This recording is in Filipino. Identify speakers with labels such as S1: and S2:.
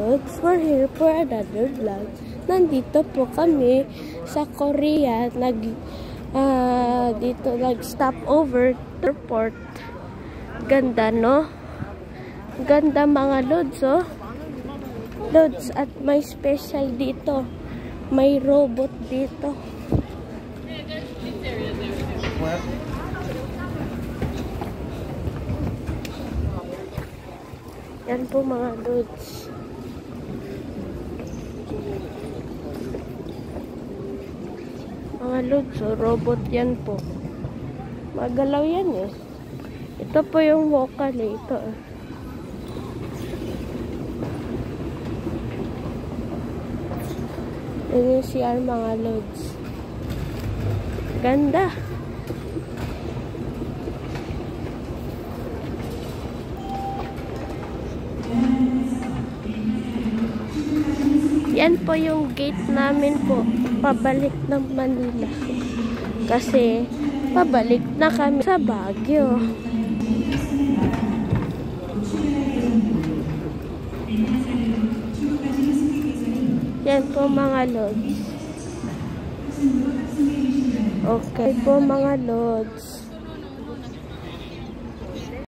S1: lods, we're here for another vlog. Nandito po kami sa Korea. Dito nag-stop over airport. Ganda, no? Ganda mga lods, oh. Lods, at may special dito. May robot dito. Yan po mga lods. Mga lods, oh, robot yan po. Magalaw yan eh. Ito po yung vocal eh. Ito eh. Yan yung CR mga lods. Ganda. Yan po yung gate namin po, pabalik ng Manila. Kasi, pabalik na kami sa Baguio. Yan po mga lods. Okay po mga lods.